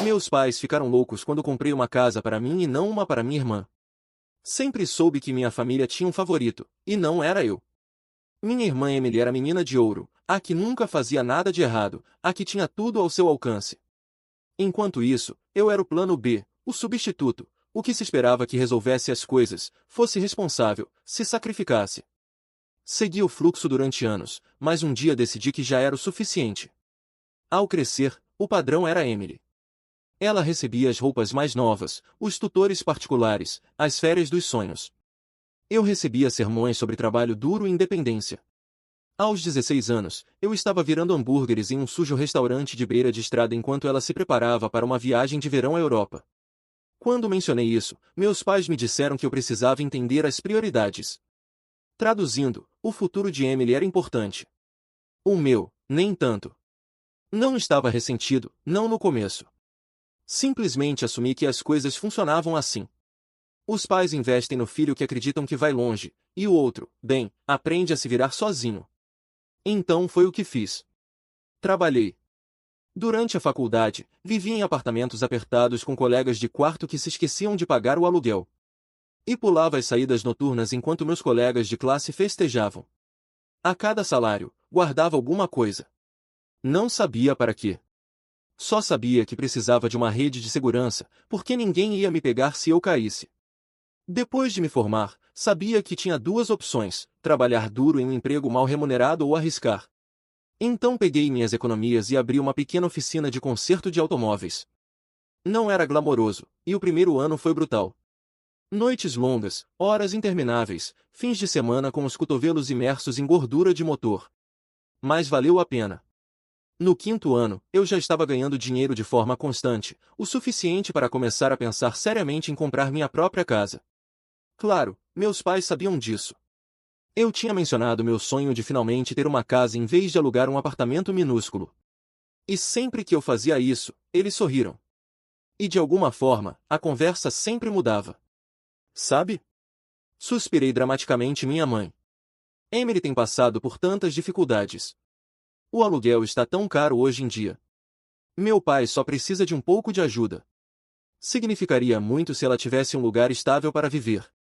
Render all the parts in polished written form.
Meus pais ficaram loucos quando comprei uma casa para mim e não uma para minha irmã. Sempre soube que minha família tinha um favorito, e não era eu. Minha irmã Emily era a menina de ouro, a que nunca fazia nada de errado, a que tinha tudo ao seu alcance. Enquanto isso, eu era o plano B, o substituto, o que se esperava que resolvesse as coisas, fosse responsável, se sacrificasse. Segui o fluxo durante anos, mas um dia decidi que já era o suficiente. Ao crescer, o padrão era Emily. Ela recebia as roupas mais novas, os tutores particulares, as férias dos sonhos. Eu recebia sermões sobre trabalho duro e independência. Aos 16 anos, eu estava virando hambúrgueres em um sujo restaurante de beira de estrada enquanto ela se preparava para uma viagem de verão à Europa. Quando mencionei isso, meus pais me disseram que eu precisava entender as prioridades. Traduzindo, o futuro de Emily era importante. O meu, nem tanto. Não estava ressentido, não no começo. Simplesmente assumi que as coisas funcionavam assim. Os pais investem no filho que acreditam que vai longe, e o outro, bem, aprende a se virar sozinho. Então foi o que fiz. Trabalhei. Durante a faculdade, vivi em apartamentos apertados com colegas de quarto que se esqueciam de pagar o aluguel. E pulava as saídas noturnas enquanto meus colegas de classe festejavam. A cada salário, guardava alguma coisa. Não sabia para quê. Só sabia que precisava de uma rede de segurança, porque ninguém ia me pegar se eu caísse. Depois de me formar, sabia que tinha duas opções: trabalhar duro em um emprego mal remunerado ou arriscar. Então peguei minhas economias e abri uma pequena oficina de conserto de automóveis. Não era glamouroso, e o primeiro ano foi brutal. Noites longas, horas intermináveis, fins de semana com os cotovelos imersos em gordura de motor. Mas valeu a pena. No quinto ano, eu já estava ganhando dinheiro de forma constante, o suficiente para começar a pensar seriamente em comprar minha própria casa. Claro, meus pais sabiam disso. Eu tinha mencionado meu sonho de finalmente ter uma casa em vez de alugar um apartamento minúsculo. E sempre que eu fazia isso, eles sorriram. E de alguma forma, a conversa sempre mudava. Sabe? Suspirei dramaticamente minha mãe. Emily tem passado por tantas dificuldades. O aluguel está tão caro hoje em dia. Meu pai só precisa de um pouco de ajuda. Significaria muito se ela tivesse um lugar estável para viver.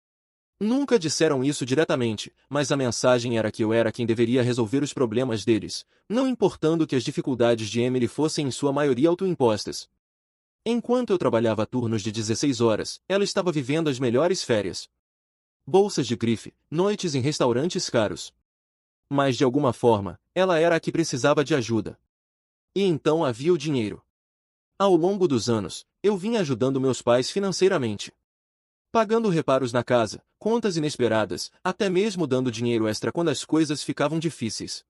Nunca disseram isso diretamente, mas a mensagem era que eu era quem deveria resolver os problemas deles, não importando que as dificuldades de Emily fossem em sua maioria autoimpostas. Enquanto eu trabalhava turnos de 16 horas, ela estava vivendo as melhores férias. Bolsas de grife, noites em restaurantes caros. Mas de alguma forma, ela era a que precisava de ajuda. E então havia o dinheiro. Ao longo dos anos, eu vinha ajudando meus pais financeiramente. Pagando reparos na casa, contas inesperadas, até mesmo dando dinheiro extra quando as coisas ficavam difíceis.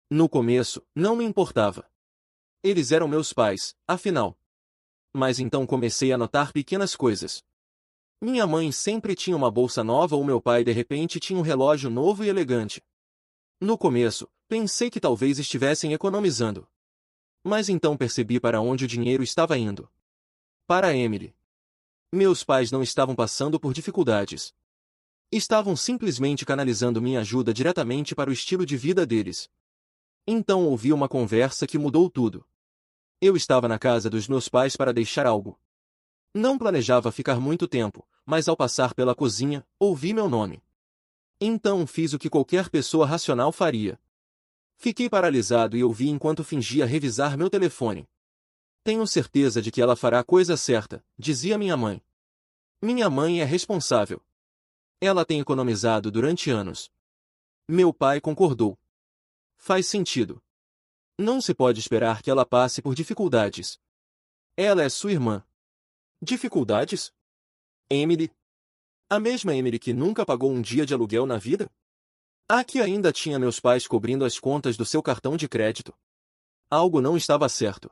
No começo, não me importava. Eles eram meus pais, afinal. Mas então comecei a notar pequenas coisas. Minha mãe sempre tinha uma bolsa nova ou meu pai de repente tinha um relógio novo e elegante. No começo, pensei que talvez estivessem economizando. Mas então percebi para onde o dinheiro estava indo. Para Emily. Meus pais não estavam passando por dificuldades. Estavam simplesmente canalizando minha ajuda diretamente para o estilo de vida deles. Então ouvi uma conversa que mudou tudo. Eu estava na casa dos meus pais para deixar algo. Não planejava ficar muito tempo, mas ao passar pela cozinha, ouvi meu nome. Então fiz o que qualquer pessoa racional faria. Fiquei paralisado e ouvi enquanto fingia revisar meu telefone. Tenho certeza de que ela fará a coisa certa, dizia minha mãe. Minha mãe é responsável. Ela tem economizado durante anos. Meu pai concordou. Faz sentido. Não se pode esperar que ela passe por dificuldades. Ela é sua irmã. Dificuldades? Emily? A mesma Emily que nunca pagou um dia de aluguel na vida? A que ainda tinha meus pais cobrindo as contas do seu cartão de crédito. Algo não estava certo.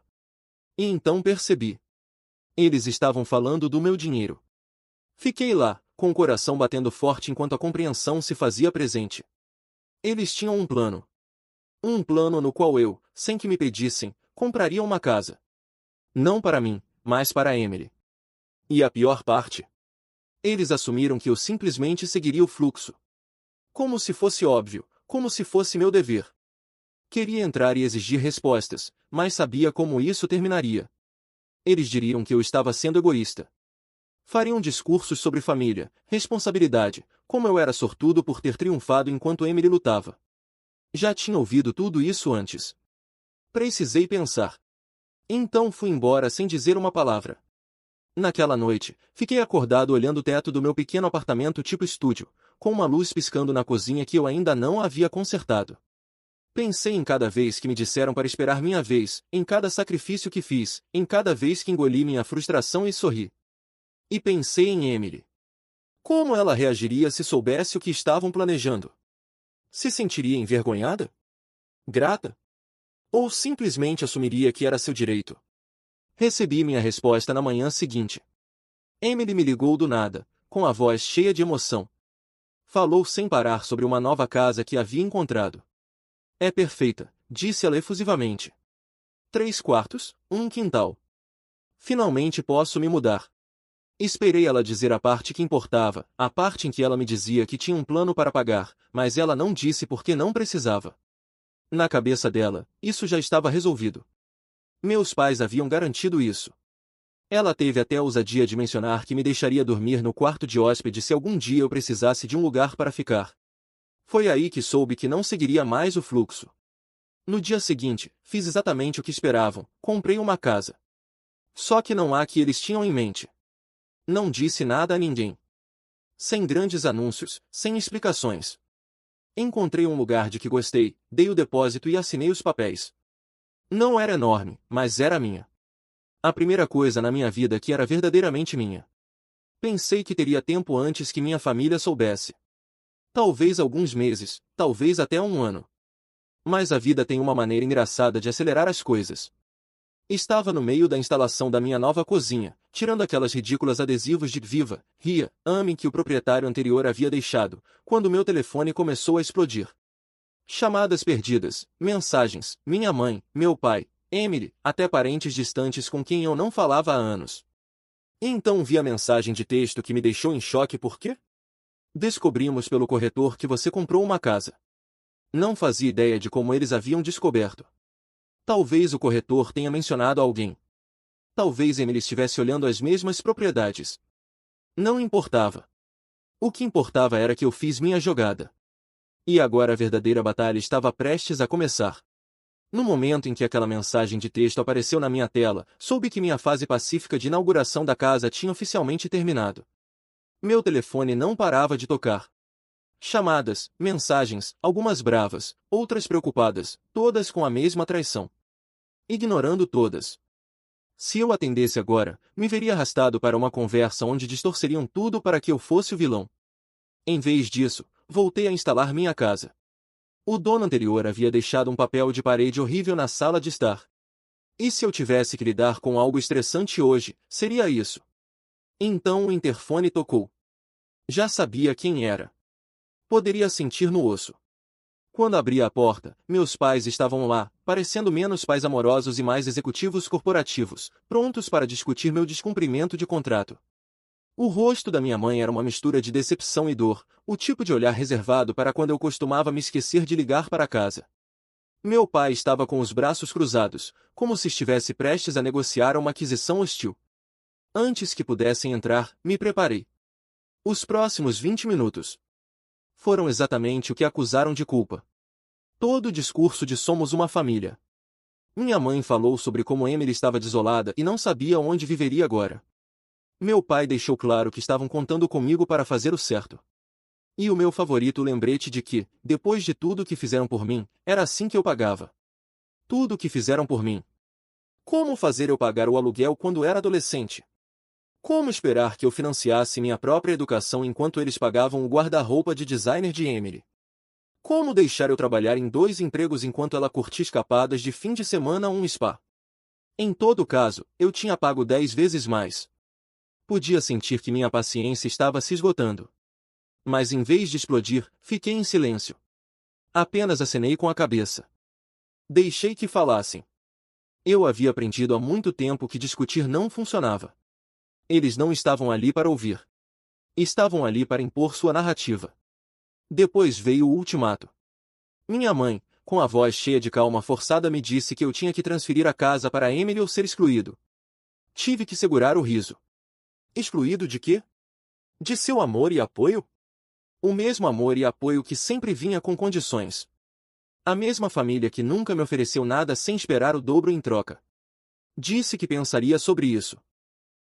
E então percebi. Eles estavam falando do meu dinheiro. Fiquei lá, com o coração batendo forte enquanto a compreensão se fazia presente. Eles tinham um plano. Um plano no qual eu, sem que me pedissem, compraria uma casa. Não para mim, mas para Emily. E a pior parte? Eles assumiram que eu simplesmente seguiria o fluxo. Como se fosse óbvio, como se fosse meu dever. Queria entrar e exigir respostas, mas sabia como isso terminaria. Eles diriam que eu estava sendo egoísta. Fariam discursos sobre família, responsabilidade, como eu era sortudo por ter triunfado enquanto Emily lutava. Já tinha ouvido tudo isso antes. Precisei pensar. Então fui embora sem dizer uma palavra. Naquela noite, fiquei acordado olhando o teto do meu pequeno apartamento tipo estúdio, com uma luz piscando na cozinha que eu ainda não havia consertado. Pensei em cada vez que me disseram para esperar minha vez, em cada sacrifício que fiz, em cada vez que engoli minha frustração e sorri. E pensei em Emily. Como ela reagiria se soubesse o que estavam planejando? Se sentiria envergonhada? Grata? Ou simplesmente assumiria que era seu direito? Recebi minha resposta na manhã seguinte. Emily me ligou do nada, com a voz cheia de emoção. Falou sem parar sobre uma nova casa que havia encontrado. É perfeita, disse ela efusivamente. 3 quartos, um quintal. Finalmente posso me mudar. Esperei ela dizer a parte que importava, a parte em que ela me dizia que tinha um plano para pagar, mas ela não disse porque não precisava. Na cabeça dela, isso já estava resolvido. Meus pais haviam garantido isso. Ela teve até a ousadia de mencionar que me deixaria dormir no quarto de hóspede se algum dia eu precisasse de um lugar para ficar. Foi aí que soube que não seguiria mais o fluxo. No dia seguinte, fiz exatamente o que esperavam, comprei uma casa. Só que não há que eles tinham em mente. Não disse nada a ninguém. Sem grandes anúncios, sem explicações. Encontrei um lugar de que gostei, dei o depósito e assinei os papéis. Não era enorme, mas era minha. A primeira coisa na minha vida que era verdadeiramente minha. Pensei que teria tempo antes que minha família soubesse. Talvez alguns meses, talvez até um ano. Mas a vida tem uma maneira engraçada de acelerar as coisas. Estava no meio da instalação da minha nova cozinha, tirando aquelas ridículas adesivos de Viva, Ria, Ame que o proprietário anterior havia deixado, quando meu telefone começou a explodir. Chamadas perdidas, mensagens, minha mãe, meu pai, Emily, até parentes distantes com quem eu não falava há anos. Então vi a mensagem de texto que me deixou em choque porque descobrimos pelo corretor que você comprou uma casa. Não fazia ideia de como eles haviam descoberto. Talvez o corretor tenha mencionado a alguém. Talvez Emily estivesse olhando as mesmas propriedades. Não importava. O que importava era que eu fiz minha jogada. E agora a verdadeira batalha estava prestes a começar. No momento em que aquela mensagem de texto apareceu na minha tela, soube que minha fase pacífica de inauguração da casa tinha oficialmente terminado. Meu telefone não parava de tocar. Chamadas, mensagens, algumas bravas, outras preocupadas, todas com a mesma traição. Ignorando todas. Se eu atendesse agora, me veria arrastado para uma conversa onde distorceriam tudo para que eu fosse o vilão. Em vez disso, voltei a instalar minha casa. O dono anterior havia deixado um papel de parede horrível na sala de estar. E se eu tivesse que lidar com algo estressante hoje, seria isso. Então o interfone tocou. Já sabia quem era. Poderia sentir no osso. Quando abri a porta, meus pais estavam lá, parecendo menos pais amorosos e mais executivos corporativos, prontos para discutir meu descumprimento de contrato. O rosto da minha mãe era uma mistura de decepção e dor, o tipo de olhar reservado para quando eu costumava me esquecer de ligar para casa. Meu pai estava com os braços cruzados, como se estivesse prestes a negociar uma aquisição hostil. Antes que pudessem entrar, me preparei. Os próximos 20 minutos foram exatamente o que acusaram de culpa. Todo o discurso de somos uma família. Minha mãe falou sobre como Emily estava desolada e não sabia onde viveria agora. Meu pai deixou claro que estavam contando comigo para fazer o certo. E o meu favorito lembrete de que, depois de tudo o que fizeram por mim, era assim que eu pagava. Tudo o que fizeram por mim. Como fazer eu pagar o aluguel quando era adolescente? Como esperar que eu financiasse minha própria educação enquanto eles pagavam o guarda-roupa de designer de Emily? Como deixar eu trabalhar em 2 empregos enquanto ela curtia escapadas de fim de semana a um spa? Em todo caso, eu tinha pago 10 vezes mais. Podia sentir que minha paciência estava se esgotando. Mas em vez de explodir, fiquei em silêncio. Apenas acenei com a cabeça. Deixei que falassem. Eu havia aprendido há muito tempo que discutir não funcionava. Eles não estavam ali para ouvir. Estavam ali para impor sua narrativa. Depois veio o ultimato. Minha mãe, com a voz cheia de calma forçada, me disse que eu tinha que transferir a casa para Emily ou ser excluído. Tive que segurar o riso. Excluído de quê? De seu amor e apoio? O mesmo amor e apoio que sempre vinha com condições. A mesma família que nunca me ofereceu nada sem esperar o dobro em troca. Disse que pensaria sobre isso.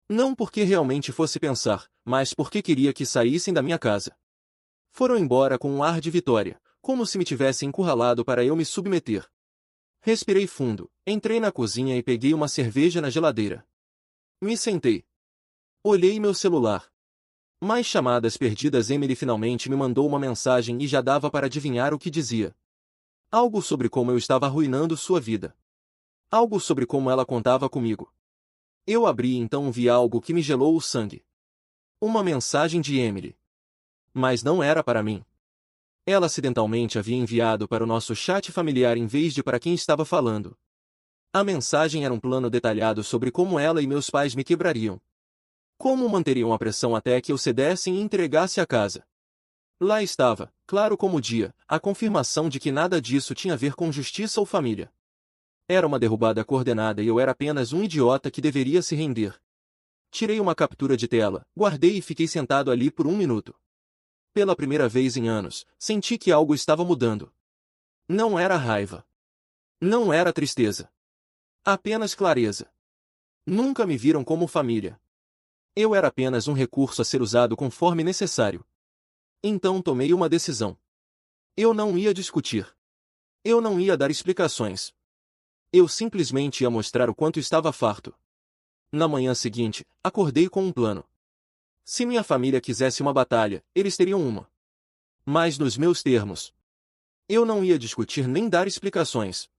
Não porque realmente fosse pensar, mas porque queria que saíssem da minha casa. Foram embora com um ar de vitória, como se me tivessem encurralado para eu me submeter. Respirei fundo, entrei na cozinha e peguei uma cerveja na geladeira. Me sentei. Olhei meu celular. Mais chamadas perdidas. Emily finalmente me mandou uma mensagem e já dava para adivinhar o que dizia. Algo sobre como eu estava arruinando sua vida. Algo sobre como ela contava comigo. Eu abri e então vi algo que me gelou o sangue. Uma mensagem de Emily. Mas não era para mim. Ela acidentalmente havia enviado para o nosso chat familiar em vez de para quem estava falando. A mensagem era um plano detalhado sobre como ela e meus pais me quebrariam. Como manteriam a pressão até que eu cedesse e entregasse a casa. Lá estava, claro como o dia, a confirmação de que nada disso tinha a ver com justiça ou família. Era uma derrubada coordenada e eu era apenas um idiota que deveria se render. Tirei uma captura de tela, guardei e fiquei sentado ali por um minuto. Pela primeira vez em anos, senti que algo estava mudando. Não era raiva. Não era tristeza. Apenas clareza. Nunca me viram como família. Eu era apenas um recurso a ser usado conforme necessário. Então tomei uma decisão. Eu não ia discutir. Eu não ia dar explicações. Eu simplesmente ia mostrar o quanto estava farto. Na manhã seguinte, acordei com um plano. Se minha família quisesse uma batalha, eles teriam uma. Mas nos meus termos. Eu não ia discutir nem dar explicações.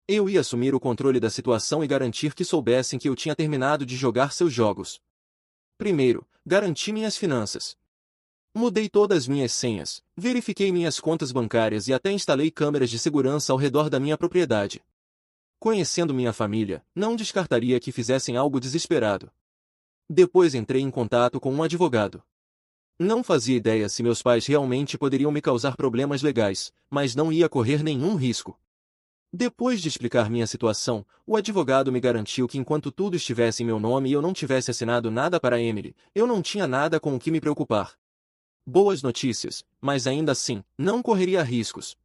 Eu ia assumir o controle da situação e garantir que soubessem que eu tinha terminado de jogar seus jogos. Primeiro, garanti minhas finanças. Mudei todas minhas senhas, verifiquei minhas contas bancárias e até instalei câmeras de segurança ao redor da minha propriedade. Conhecendo minha família, não descartaria que fizessem algo desesperado. Depois entrei em contato com um advogado. Não fazia ideia se meus pais realmente poderiam me causar problemas legais, mas não ia correr nenhum risco. Depois de explicar minha situação, o advogado me garantiu que enquanto tudo estivesse em meu nome e eu não tivesse assinado nada para Emily, eu não tinha nada com o que me preocupar. Boas notícias, mas ainda assim, não correria riscos.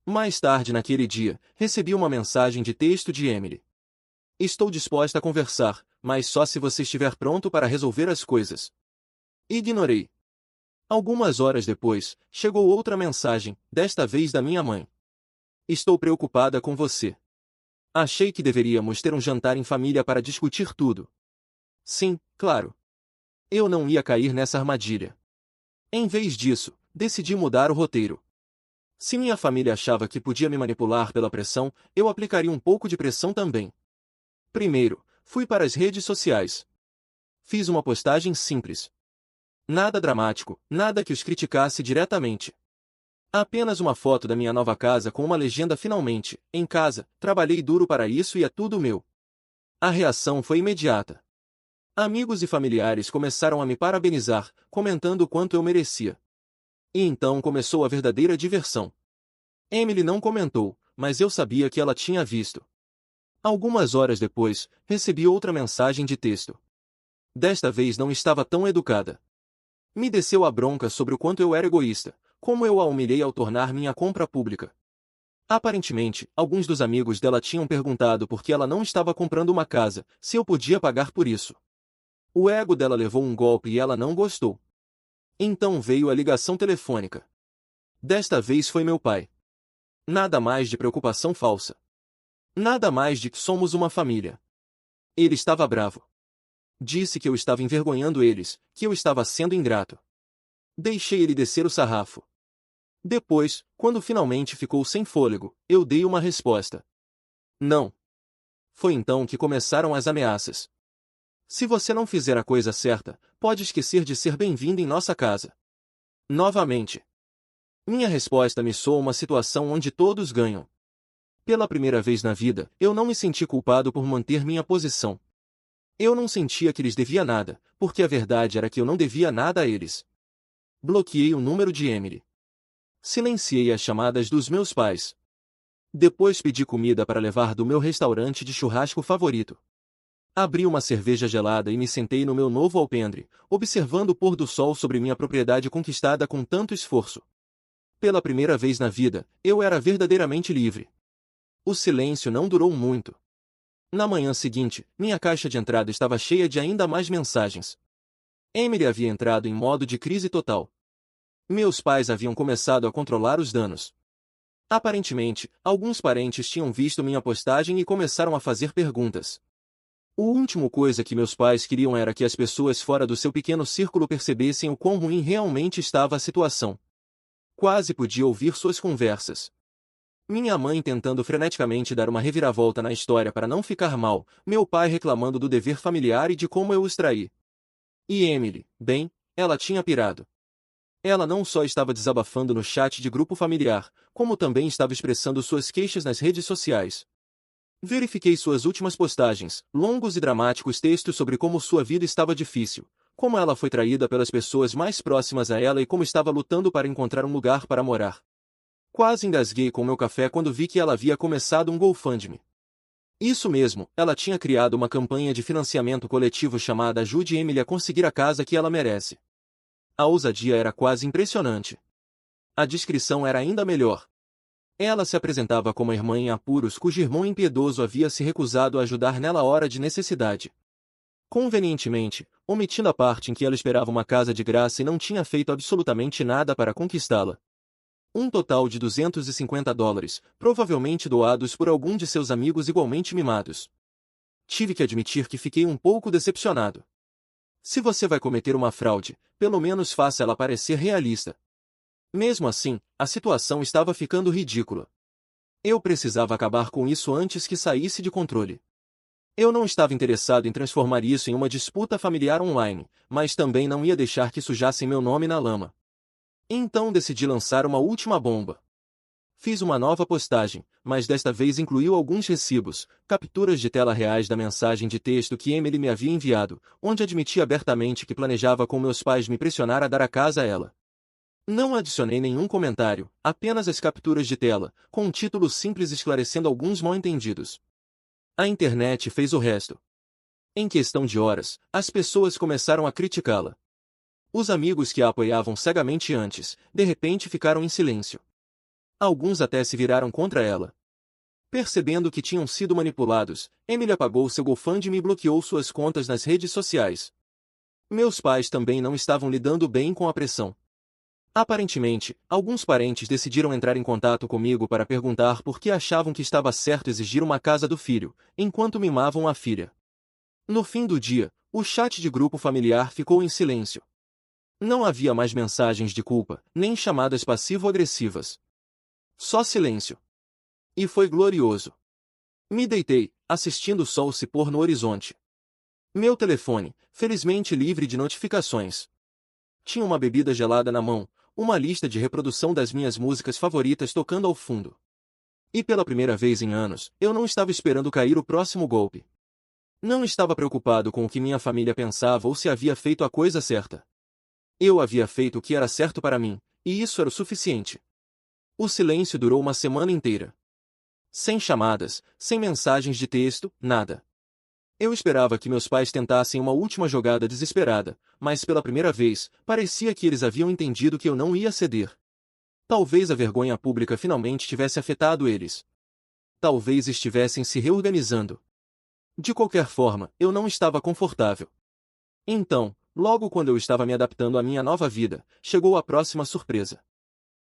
Mais tarde naquele dia, recebi uma mensagem de texto de Emily. Estou disposta a conversar, mas só se você estiver pronto para resolver as coisas. Ignorei. Algumas horas depois, chegou outra mensagem, desta vez da minha mãe. Estou preocupada com você. Achei que deveríamos ter um jantar em família para discutir tudo. Sim, claro. Eu não ia cair nessa armadilha. Em vez disso, decidi mudar o roteiro. Se minha família achava que podia me manipular pela pressão, eu aplicaria um pouco de pressão também. Primeiro, fui para as redes sociais. Fiz uma postagem simples. Nada dramático, nada que os criticasse diretamente. Apenas uma foto da minha nova casa com uma legenda finalmente, em casa, trabalhei duro para isso e é tudo meu. A reação foi imediata. Amigos e familiares começaram a me parabenizar, comentando o quanto eu merecia. E então começou a verdadeira diversão. Emily não comentou, mas eu sabia que ela tinha visto. Algumas horas depois, recebi outra mensagem de texto. Desta vez não estava tão educada. Me desceu a bronca sobre o quanto eu era egoísta, como eu a humilhei ao tornar minha compra pública. Aparentemente, alguns dos amigos dela tinham perguntado por que ela não estava comprando uma casa, se eu podia pagar por isso. O ego dela levou um golpe e ela não gostou. Então veio a ligação telefônica. Desta vez foi meu pai. Nada mais de preocupação falsa. Nada mais de que somos uma família. Ele estava bravo. Disse que eu estava envergonhando eles, que eu estava sendo ingrato. Deixei ele descer o sarrafo. Depois, quando finalmente ficou sem fôlego, eu dei uma resposta. Não. Foi então que começaram as ameaças. Se você não fizer a coisa certa, pode esquecer de ser bem-vindo em nossa casa. Novamente. Minha resposta me soou uma situação onde todos ganham. Pela primeira vez na vida, eu não me senti culpado por manter minha posição. Eu não sentia que lhes devia nada, porque a verdade era que eu não devia nada a eles. Bloqueei o número de Emily. Silenciei as chamadas dos meus pais. Depois pedi comida para levar do meu restaurante de churrasco favorito. Abri uma cerveja gelada e me sentei no meu novo alpendre, observando o pôr do sol sobre minha propriedade conquistada com tanto esforço. Pela primeira vez na vida, eu era verdadeiramente livre. O silêncio não durou muito. Na manhã seguinte, minha caixa de entrada estava cheia de ainda mais mensagens. Emily havia entrado em modo de crise total. Meus pais haviam começado a controlar os danos. Aparentemente, alguns parentes tinham visto minha postagem e começaram a fazer perguntas. A última coisa que meus pais queriam era que as pessoas fora do seu pequeno círculo percebessem o quão ruim realmente estava a situação. Quase podia ouvir suas conversas. Minha mãe tentando freneticamente dar uma reviravolta na história para não ficar mal, meu pai reclamando do dever familiar e de como eu os traí. E Emily, bem, ela tinha pirado. Ela não só estava desabafando no chat de grupo familiar, como também estava expressando suas queixas nas redes sociais. Verifiquei suas últimas postagens, longos e dramáticos textos sobre como sua vida estava difícil, como ela foi traída pelas pessoas mais próximas a ela e como estava lutando para encontrar um lugar para morar. Quase engasguei com meu café quando vi que ela havia começado um GoFundMe. Isso mesmo, ela tinha criado uma campanha de financiamento coletivo chamada Ajude Emily a conseguir a casa que ela merece. A ousadia era quase impressionante. A descrição era ainda melhor. Ela se apresentava como a irmã em apuros cujo irmão impiedoso havia se recusado a ajudar nela hora de necessidade. Convenientemente, omitindo a parte em que ela esperava uma casa de graça e não tinha feito absolutamente nada para conquistá-la. Um total de $250, provavelmente doados por algum de seus amigos igualmente mimados. Tive que admitir que fiquei um pouco decepcionado. Se você vai cometer uma fraude, pelo menos faça ela parecer realista. Mesmo assim, a situação estava ficando ridícula. Eu precisava acabar com isso antes que saísse de controle. Eu não estava interessado em transformar isso em uma disputa familiar online, mas também não ia deixar que sujassem meu nome na lama. Então decidi lançar uma última bomba. Fiz uma nova postagem, mas desta vez incluiu alguns recibos, capturas de tela reais da mensagem de texto que Emily me havia enviado, onde admitia abertamente que planejava com meus pais me pressionar a dar a casa a ela. Não adicionei nenhum comentário, apenas as capturas de tela, com um título simples esclarecendo alguns mal-entendidos. A internet fez o resto. Em questão de horas, as pessoas começaram a criticá-la. Os amigos que a apoiavam cegamente antes, de repente ficaram em silêncio. Alguns até se viraram contra ela. Percebendo que tinham sido manipulados, Emily apagou seu GoFundMe e bloqueou suas contas nas redes sociais. Meus pais também não estavam lidando bem com a pressão. Aparentemente, alguns parentes decidiram entrar em contato comigo para perguntar por que achavam que estava certo exigir uma casa do filho, enquanto mimavam a filha. No fim do dia, o chat de grupo familiar ficou em silêncio. Não havia mais mensagens de culpa, nem chamadas passivo-agressivas. Só silêncio. E foi glorioso. Me deitei, assistindo o sol se pôr no horizonte. Meu telefone, felizmente livre de notificações. Tinha uma bebida gelada na mão, uma lista de reprodução das minhas músicas favoritas tocando ao fundo. E pela primeira vez em anos, eu não estava esperando cair o próximo golpe. Não estava preocupado com o que minha família pensava ou se havia feito a coisa certa. Eu havia feito o que era certo para mim, e isso era o suficiente. O silêncio durou uma semana inteira. Sem chamadas, sem mensagens de texto, nada. Eu esperava que meus pais tentassem uma última jogada desesperada, mas pela primeira vez, parecia que eles haviam entendido que eu não ia ceder. Talvez a vergonha pública finalmente tivesse afetado eles. Talvez estivessem se reorganizando. De qualquer forma, eu não estava confortável. Então, logo quando eu estava me adaptando à minha nova vida, chegou a próxima surpresa.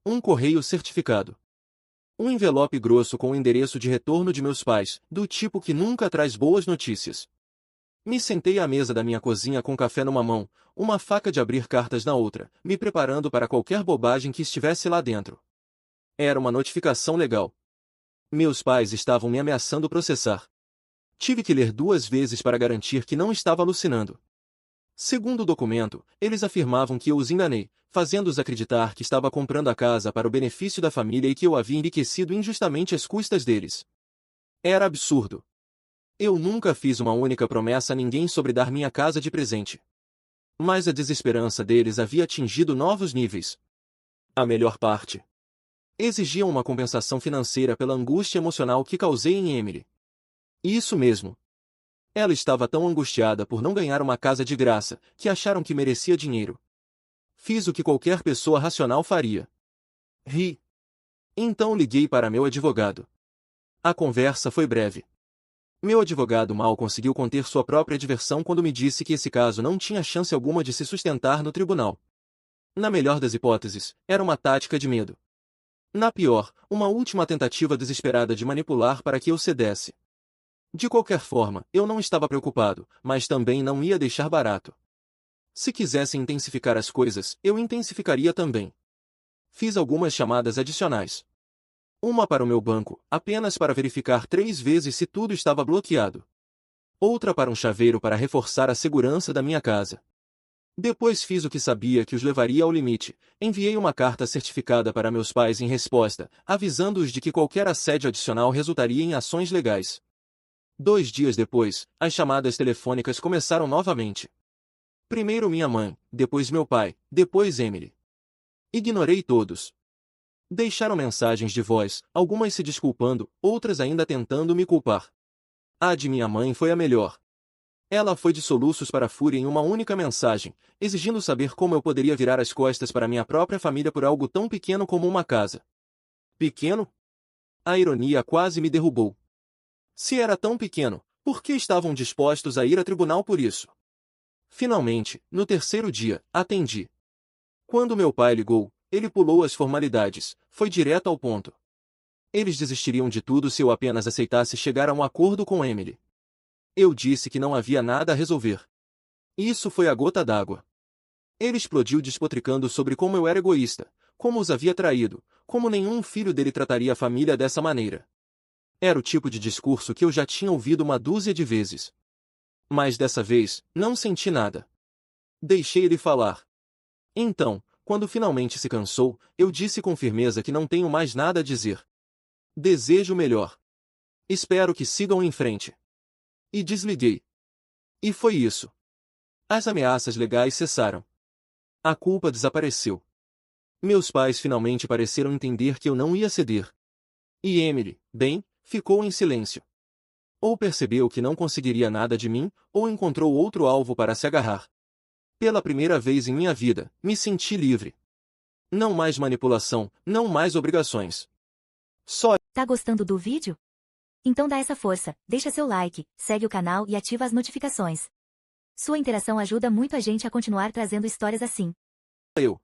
Um correio certificado. Um envelope grosso com o endereço de retorno de meus pais, do tipo que nunca traz boas notícias. Me sentei à mesa da minha cozinha com café numa mão, uma faca de abrir cartas na outra, me preparando para qualquer bobagem que estivesse lá dentro. Era uma notificação legal. Meus pais estavam me ameaçando processar. Tive que ler 2 vezes para garantir que não estava alucinando. Segundo o documento, eles afirmavam que eu os enganei, fazendo-os acreditar que estava comprando a casa para o benefício da família e que eu havia enriquecido injustamente às custas deles. Era absurdo. Eu nunca fiz uma única promessa a ninguém sobre dar minha casa de presente. Mas a desesperança deles havia atingido novos níveis. A melhor parte. Exigiam uma compensação financeira pela angústia emocional que causei em Emily. Isso mesmo. Ela estava tão angustiada por não ganhar uma casa de graça, que acharam que merecia dinheiro. Fiz o que qualquer pessoa racional faria. Ri. Então liguei para meu advogado. A conversa foi breve. Meu advogado mal conseguiu conter sua própria diversão quando me disse que esse caso não tinha chance alguma de se sustentar no tribunal. Na melhor das hipóteses, era uma tática de medo. Na pior, uma última tentativa desesperada de manipular para que eu cedesse. De qualquer forma, eu não estava preocupado, mas também não ia deixar barato. Se quisesse intensificar as coisas, eu intensificaria também. Fiz algumas chamadas adicionais. Uma para o meu banco, apenas para verificar 3 vezes se tudo estava bloqueado. Outra para um chaveiro para reforçar a segurança da minha casa. Depois fiz o que sabia que os levaria ao limite. Enviei uma carta certificada para meus pais em resposta, avisando-os de que qualquer assédio adicional resultaria em ações legais. 2 dias depois, as chamadas telefônicas começaram novamente. Primeiro minha mãe, depois meu pai, depois Emily. Ignorei todos. Deixaram mensagens de voz, algumas se desculpando, outras ainda tentando me culpar. A de minha mãe foi a melhor. Ela foi de soluços para a fúria em uma única mensagem, exigindo saber como eu poderia virar as costas para minha própria família por algo tão pequeno como uma casa. Pequeno? A ironia quase me derrubou. Se era tão pequeno, por que estavam dispostos a ir a tribunal por isso? Finalmente, no terceiro dia, atendi. Quando meu pai ligou, ele pulou as formalidades, foi direto ao ponto. Eles desistiriam de tudo se eu apenas aceitasse chegar a um acordo com Emily. Eu disse que não havia nada a resolver. Isso foi a gota d'água. Ele explodiu despotricando sobre como eu era egoísta, como os havia traído, como nenhum filho dele trataria a família dessa maneira. Era o tipo de discurso que eu já tinha ouvido uma dúzia de vezes. Mas dessa vez, não senti nada. Deixei ele falar. Então, quando finalmente se cansou, eu disse com firmeza que não tenho mais nada a dizer. Desejo o melhor. Espero que sigam em frente. E desliguei. E foi isso. As ameaças legais cessaram. A culpa desapareceu. Meus pais finalmente pareceram entender que eu não ia ceder. E Emily, bem, ficou em silêncio. Ou percebeu que não conseguiria nada de mim, ou encontrou outro alvo para se agarrar. Pela primeira vez em minha vida, me senti livre. Não mais manipulação, não mais obrigações. Só. Tá gostando do vídeo? Então dá essa força, deixa seu like, segue o canal e ativa as notificações. Sua interação ajuda muito a gente a continuar trazendo histórias assim. Eu.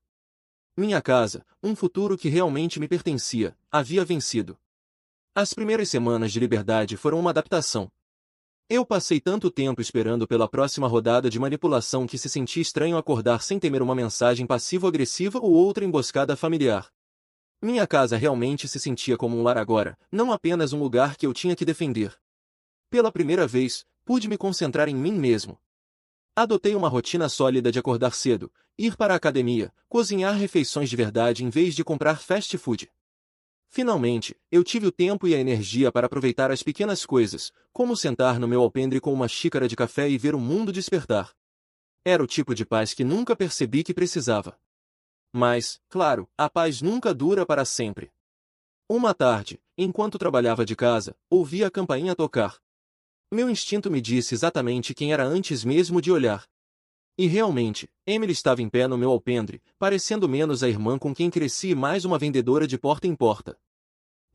Minha casa, um futuro que realmente me pertencia, havia vencido. As primeiras semanas de liberdade foram uma adaptação. Eu passei tanto tempo esperando pela próxima rodada de manipulação que se senti estranho acordar sem temer uma mensagem passivo-agressiva ou outra emboscada familiar. Minha casa realmente se sentia como um lar agora, não apenas um lugar que eu tinha que defender. Pela primeira vez, pude me concentrar em mim mesmo. Adotei uma rotina sólida de acordar cedo, ir para a academia, cozinhar refeições de verdade em vez de comprar fast food. Finalmente, eu tive o tempo e a energia para aproveitar as pequenas coisas, como sentar no meu alpendre com uma xícara de café e ver o mundo despertar. Era o tipo de paz que nunca percebi que precisava. Mas, claro, a paz nunca dura para sempre. Uma tarde, enquanto trabalhava de casa, ouvi a campainha tocar. Meu instinto me disse exatamente quem era antes mesmo de olhar. E realmente, Emily estava em pé no meu alpendre, parecendo menos a irmã com quem cresci e mais uma vendedora de porta em porta.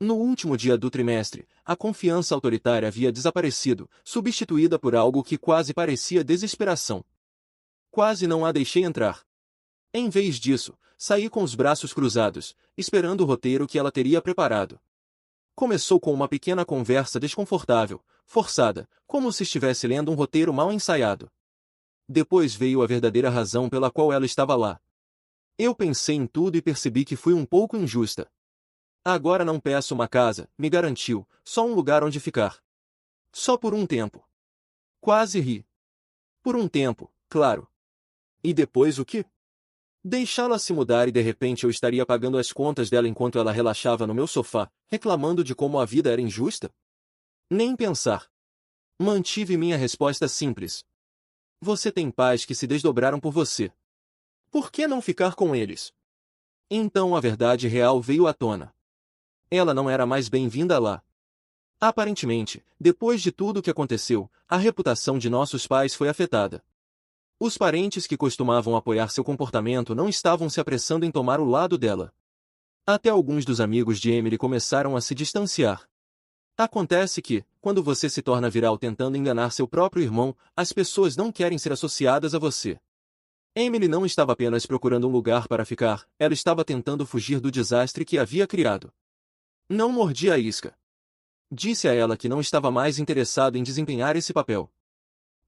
No último dia do trimestre, a confiança autoritária havia desaparecido, substituída por algo que quase parecia desesperação. Quase não a deixei entrar. Em vez disso, saí com os braços cruzados, esperando o roteiro que ela teria preparado. Começou com uma pequena conversa desconfortável, forçada, como se estivesse lendo um roteiro mal ensaiado. Depois veio a verdadeira razão pela qual ela estava lá. Eu pensei em tudo e percebi que fui um pouco injusta. Agora não peço uma casa, me garantiu, só um lugar onde ficar. Só por um tempo. Quase ri. Por um tempo, claro. E depois o quê? Deixá-la se mudar e de repente eu estaria pagando as contas dela enquanto ela relaxava no meu sofá, reclamando de como a vida era injusta? Nem pensar. Mantive minha resposta simples. Você tem pais que se desdobraram por você. Por que não ficar com eles? Então a verdade real veio à tona. Ela não era mais bem-vinda lá. Aparentemente, depois de tudo o que aconteceu, a reputação de nossos pais foi afetada. Os parentes que costumavam apoiar seu comportamento não estavam se apressando em tomar o lado dela. Até alguns dos amigos de Emily começaram a se distanciar. Acontece que, quando você se torna viral tentando enganar seu próprio irmão, as pessoas não querem ser associadas a você. Emily não estava apenas procurando um lugar para ficar, ela estava tentando fugir do desastre que havia criado. Não mordi a isca. Disse a ela que não estava mais interessado em desempenhar esse papel.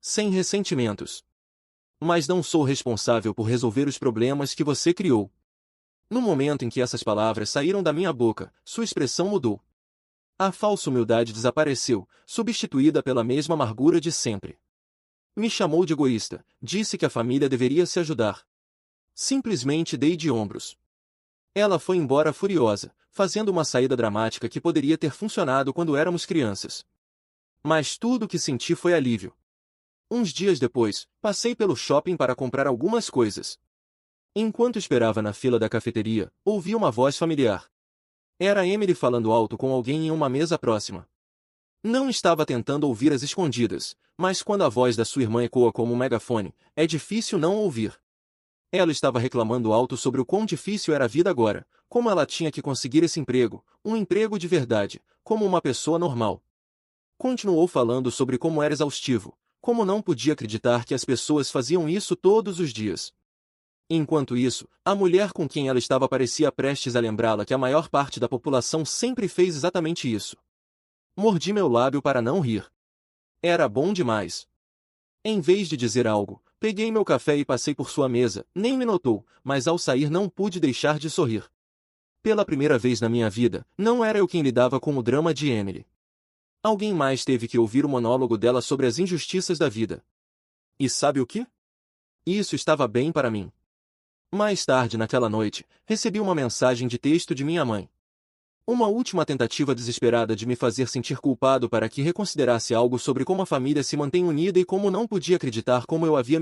Sem ressentimentos. Mas não sou responsável por resolver os problemas que você criou. No momento em que essas palavras saíram da minha boca, sua expressão mudou. A falsa humildade desapareceu, substituída pela mesma amargura de sempre. Me chamou de egoísta, disse que a família deveria se ajudar. Simplesmente dei de ombros. Ela foi embora furiosa, fazendo uma saída dramática que poderia ter funcionado quando éramos crianças. Mas tudo o que senti foi alívio. Uns dias depois, passei pelo shopping para comprar algumas coisas. Enquanto esperava na fila da cafeteria, ouvi uma voz familiar. Era Emily falando alto com alguém em uma mesa próxima. Não estava tentando ouvir às escondidas, mas quando a voz da sua irmã ecoa como um megafone, é difícil não ouvir. Ela estava reclamando alto sobre o quão difícil era a vida agora, como ela tinha que conseguir esse emprego, um emprego de verdade, como uma pessoa normal. Continuou falando sobre como era exaustivo, como não podia acreditar que as pessoas faziam isso todos os dias. Enquanto isso, a mulher com quem ela estava parecia prestes a lembrá-la que a maior parte da população sempre fez exatamente isso. Mordi meu lábio para não rir. Era bom demais. Em vez de dizer algo, peguei meu café e passei por sua mesa, nem me notou, mas ao sair não pude deixar de sorrir. Pela primeira vez na minha vida, não era eu quem lidava com o drama de Emily. Alguém mais teve que ouvir o monólogo dela sobre as injustiças da vida. E sabe o que? Isso estava bem para mim. Mais tarde naquela noite, recebi uma mensagem de texto de minha mãe. Uma última tentativa desesperada de me fazer sentir culpado para que reconsiderasse algo sobre como a família se mantém unida e como não podia acreditar como eu havia